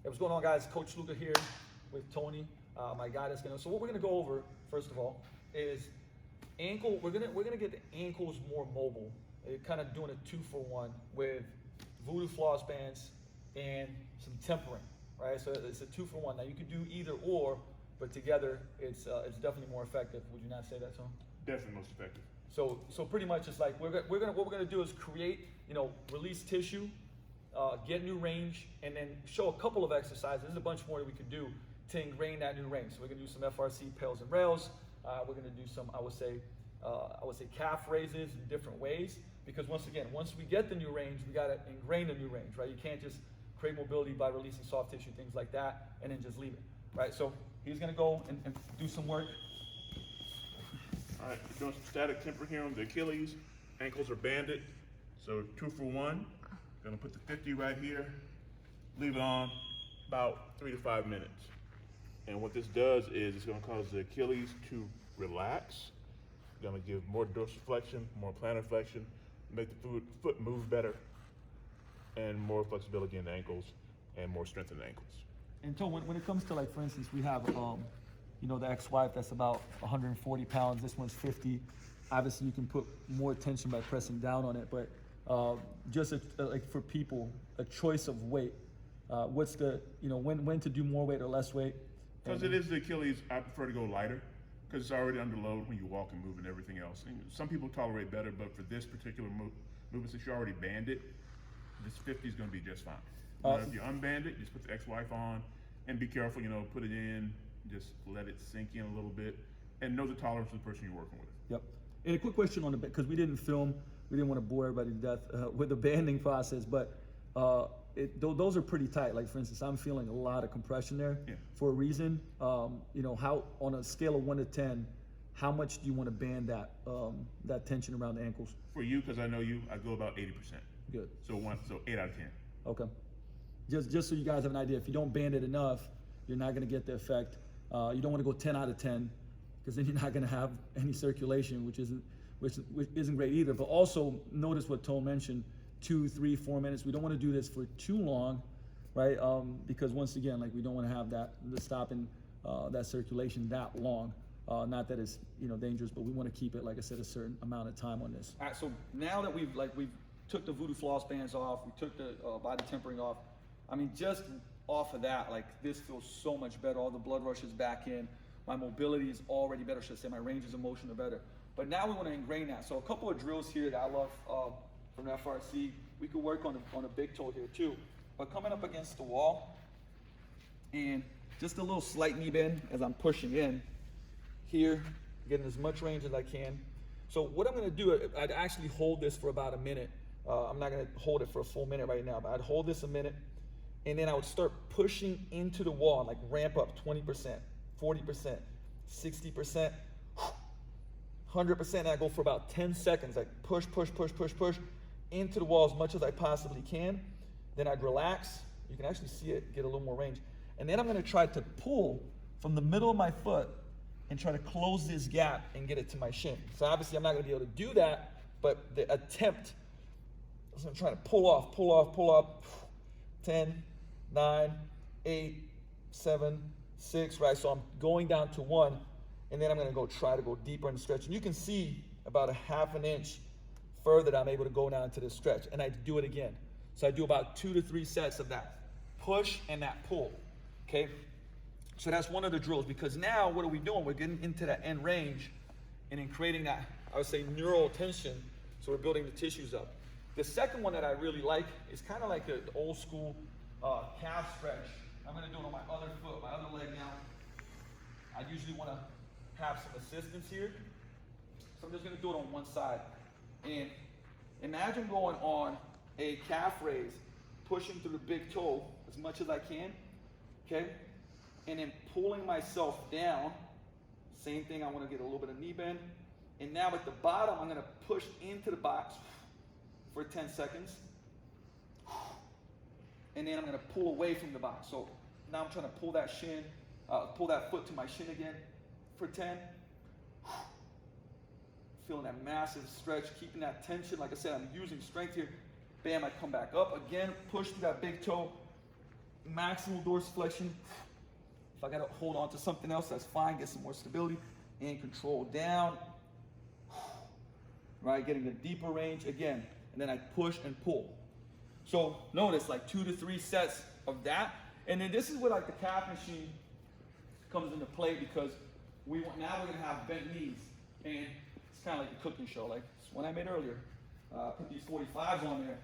Hey, what's going on, guys? Coach Luca here with Tony, my guy that's gonna. So what we're gonna go over first of all is ankle. We're gonna get the ankles more mobile. Kind of doing a 2-for-1 with Vodoo Floss Bands and some tempering, right? So it's a 2-for-1. Now you could do either or, but together it's definitely more effective. Would you not say that, Tony? Definitely most effective. So pretty much it's like what we're gonna do is create, release tissue, get new range, and then show a couple of exercises. There's a bunch more that we could do to ingrain that new range. So we're gonna do some FRC pails and rails. We're gonna do some, I would say calf raises in different ways, because once we get the new range, we gotta ingrain the new range, right? You can't just create mobility by releasing soft tissue, things like that, and then just leave it, right? So he's gonna go and do some work. All right, we're doing some static temper here on the Achilles. Ankles are banded, so 2-for-1. Gonna put the 50 right here, leave it on about 3 to 5 minutes. And what this does is it's gonna cause the Achilles to relax. It's gonna give more dorsiflexion, more plantar flexion, make the foot move better, and more flexibility in the ankles and more strength in the ankles. And so when it comes to, like, for instance, we have the ex-wife that's about 140 pounds, this one's 50. Obviously you can put more tension by pressing down on it, but like for people, a choice of weight. What's the, when to do more weight or less weight? Because it is the Achilles, I prefer to go lighter because it's already under load when you walk and move and everything else. And some people tolerate better, but for this particular movement, since you're already banded, this 50 is going to be just fine. If you unband it, just put the ex-wife on and be careful, put it in, just let it sink in a little bit and know the tolerance of the person you're working with. Yep. And a quick question on because we didn't film, we didn't want to bore everybody to death with the banding process, but those are pretty tight. Like, for instance, I'm feeling a lot of compression there for a reason. How, on a scale of 1 to 10, how much do you want to band that tension around the ankles? For you, because I know you, I go about 80%. Good. So 8 out of 10. Okay. Just so you guys have an idea, if you don't band it enough, you're not going to get the effect. You don't want to go 10 out of 10, because then you're not going to have any circulation, which isn't great either. But also notice what Tone mentioned, 2, 3, 4 minutes. We don't want to do this for too long, right? Because once again, like, we don't want to have stopping that circulation that long. Not that it's dangerous, but we want to keep it, like I said, a certain amount of time on this. All right. So now that we've took the Vodoo Floss Bands off, we took the body tempering off. I mean, just off of that, like, this feels so much better. All the blood rush is back in. My mobility is already better, should I say. My ranges of motion are better. But now we want to ingrain that. So a couple of drills here that I love from FRC. We could work on a big toe here too. But coming up against the wall, and just a little slight knee bend as I'm pushing in here, getting as much range as I can. So what I'm going to do, I'd actually hold this for about a minute. I'm not going to hold it for a full minute right now, but I'd hold this a minute, and then I would start pushing into the wall, like ramp up 20%, 40%, 60%, 100%. I go for about 10 seconds, like push into the wall as much as I possibly can. Then I'd relax. You can actually see it get a little more range. And then I'm going to try to pull from the middle of my foot and try to close this gap and get it to my shin. So obviously I'm not going to be able to do that, but the attempt, so I'm trying to pull off. 10, 9, 8, 7, 6, right? So I'm going down to 1, and then I'm going to try to go deeper in the stretch. And you can see about a ½ an inch further that I'm able to go down to this stretch, and I do it again. So I do about 2 to 3 sets of that push and that pull, okay? So that's one of the drills, because now what are we doing? We're getting into that end range and then creating that, I would say, neural tension, so we're building the tissues up. The second one that I really like is kind of like the old school calf stretch. I'm going to do it on my other foot, my other leg now. I usually want to have some assistance here, so I'm just going to do it on one side. And imagine going on a calf raise, pushing through the big toe as much as I can, okay? And then pulling myself down. Same thing, I want to get a little bit of knee bend. And now at the bottom, I'm going to push into the box for 10 seconds. And then I'm going to pull away from the box. So now I'm trying to pull that foot to my shin again for 10. Feeling that massive stretch, keeping that tension. Like I said, I'm using strength here. Bam, I come back up again, push through that big toe. maximal dorsiflexion. If I gotta hold on to something else, that's fine. Get some more stability and control down. Right, getting a deeper range again, and then I push and pull. So notice like 2 to 3 sets of that, and then this is where like the calf machine comes into play, because now we're gonna have bent knees, and it's kind of like a cooking show, like this one I made earlier. Put these 45s on there,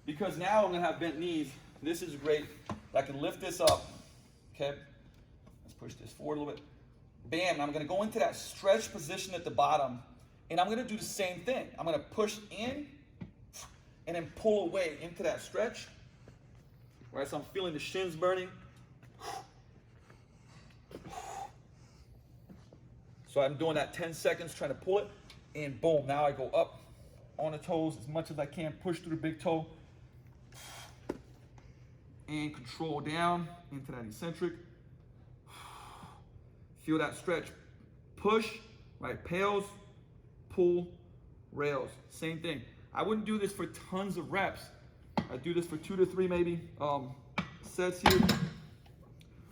because now I'm gonna have bent knees. This is great. I can lift this up. Okay, let's push this forward a little bit. Bam! I'm gonna go into that stretch position at the bottom, and I'm gonna do the same thing. I'm gonna push in and then pull away into that stretch. Right, so I'm feeling the shins burning. So I'm doing that 10 seconds, trying to pull it, and boom, now I go up on the toes as much as I can, push through the big toe, and control down into that eccentric. Feel that stretch. Push, right, pails, pull, rails. Same thing. I wouldn't do this for tons of reps. I do this for 2 to 3 maybe sets here.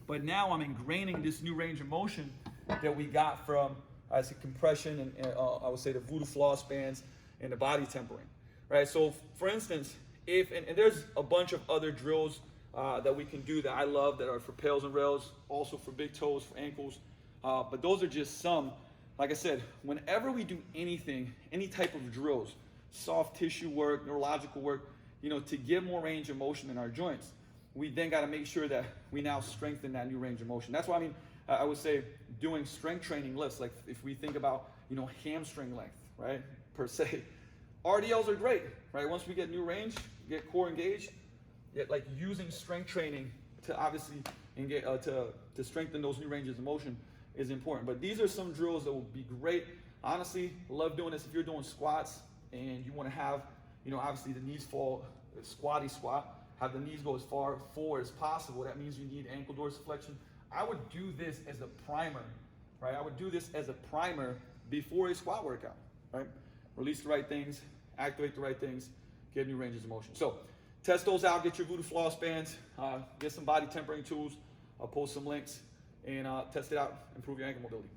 But now I'm ingraining this new range of motion that we got from, I say, compression and I would say the Vodoo floss bands and the body tempering, right? So for instance, and there's a bunch of other drills that we can do that I love that are for pails and rails, also for big toes, for ankles, but those are just some. Like I said, whenever we do anything, any type of drills, soft tissue work, neurological work, to get more range of motion in our joints, we then got to make sure that we now strengthen that new range of motion. That's why I would say doing strength training lifts, like if we think about, hamstring length, right, per se, RDLs are great, right? Once we get new range, get core engaged, yet like using strength training to obviously engage, to strengthen those new ranges of motion is important. But these are some drills that will be great. Honestly, love doing this if you're doing squats and you want to have, obviously the knees fall, squatty squat, have the knees go as far forward as possible. That means you need ankle dorsiflexion. I would do this as a primer, right? I would do this as a primer before a squat workout, right? Release the right things, activate the right things, get new ranges of motion. So test those out, get your Vodoo floss bands, get some body tempering tools. I'll post some links and test it out, improve your ankle mobility.